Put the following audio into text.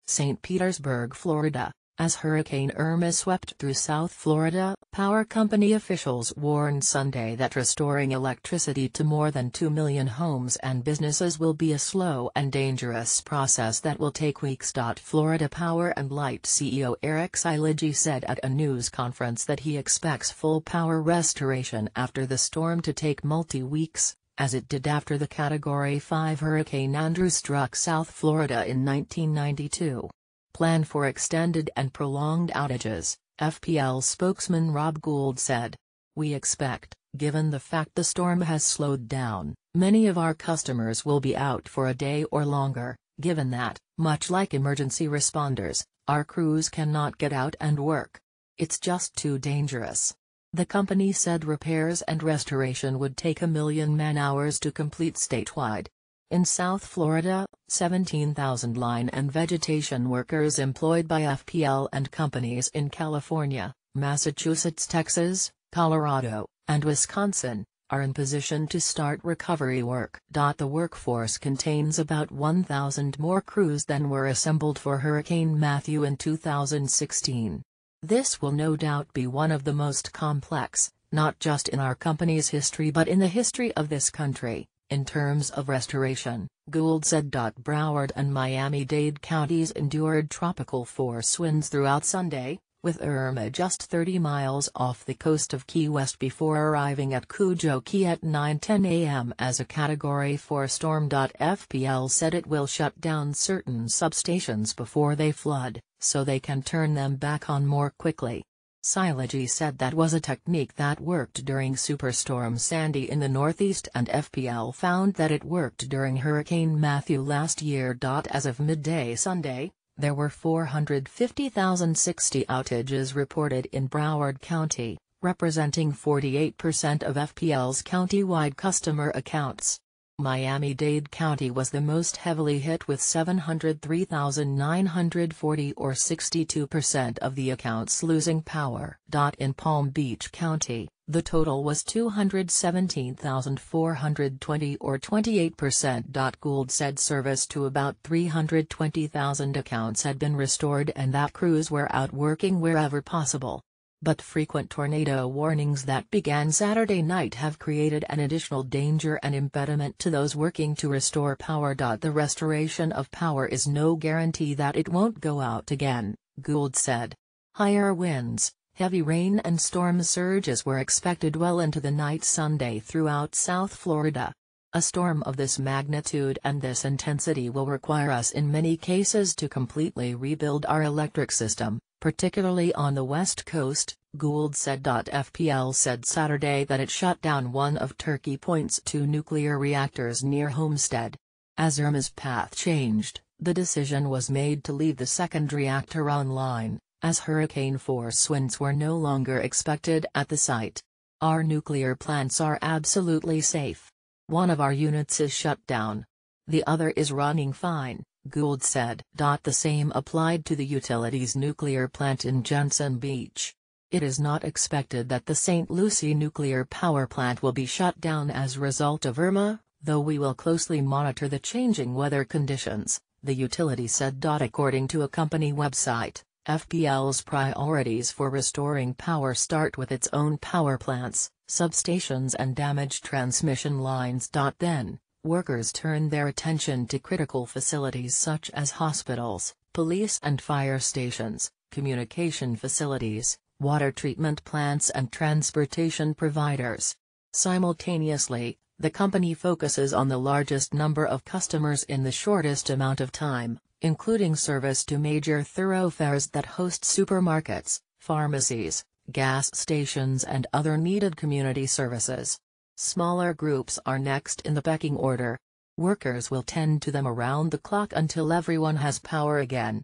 St. Petersburg, Florida. As Hurricane Irma swept through South Florida, power company officials warned Sunday that restoring electricity to more than 2 million homes and businesses will be a slow and dangerous process that will take weeks. Florida Power and Light CEO Eric Silegi said at a news conference that he expects full power restoration after the storm to take multi-weeks, as it did after the Category 5 Hurricane Andrew struck South Florida in 1992. Plan for extended and prolonged outages, FPL spokesman Rob Gould said. We expect, given the fact the storm has slowed down, many of our customers will be out for a day or longer, given that, much like emergency responders, our crews cannot get out and work. It's just too dangerous. The company said repairs and restoration would take 1 million man-hours to complete statewide. In South Florida, 17,000 line and vegetation workers employed by FPL and companies in California, Massachusetts, Texas, Colorado, and Wisconsin, are in position to start recovery work. The workforce contains about 1,000 more crews than were assembled for Hurricane Matthew in 2016. This will no doubt be one of the most complex, not just in our company's history but in the history of this country. In terms of restoration, Gould said. Broward and Miami-Dade counties endured tropical force winds throughout Sunday, with Irma just 30 miles off the coast of Key West before arriving at Cujo Key at 9:10 a.m. as a Category 4 storm. FPL said it will shut down certain substations before they flood, so they can turn them back on more quickly. Silegi said that was a technique that worked during Superstorm Sandy in the Northeast and FPL found that it worked during Hurricane Matthew last year. As of midday Sunday, there were 450,060 outages reported in Broward County, representing 48% of FPL's countywide customer accounts. Miami-Dade County was the most heavily hit with 703,940 or 62% of the accounts losing power. In Palm Beach County, the total was 217,420 or 28%. Gould said service to about 320,000 accounts had been restored and that crews were out working wherever possible. But frequent tornado warnings that began Saturday night have created an additional danger and impediment to those working to restore power. The restoration of power is no guarantee that it won't go out again, Gould said. Higher winds, heavy rain and storm surges were expected well into the night Sunday throughout South Florida. A storm of this magnitude and this intensity will require us in many cases to completely rebuild our electric system, particularly on the West Coast, Gould said. FPL said Saturday that it shut down one of Turkey Point's 2 nuclear reactors near Homestead. As Irma's path changed, the decision was made to leave the second reactor online, as hurricane force winds were no longer expected at the site. Our nuclear plants are absolutely safe. One of our units is shut down. The other is running fine, Gould said. The same applied to the utilities nuclear plant in Jensen Beach. It is not expected that the St. Lucie nuclear power plant will be shut down as a result of Irma, though we will closely monitor the changing weather conditions, the utility said. According to a company website, FPL's priorities for restoring power start with its own power plants, substations and damaged transmission lines. Then, workers turn their attention to critical facilities such as hospitals, police and fire stations, communication facilities, water treatment plants and transportation providers. Simultaneously, the company focuses on the largest number of customers in the shortest amount of time, including service to major thoroughfares that host supermarkets, pharmacies, gas stations and other needed community services. Smaller groups are next in the pecking order. Workers will tend to them around the clock until everyone has power again.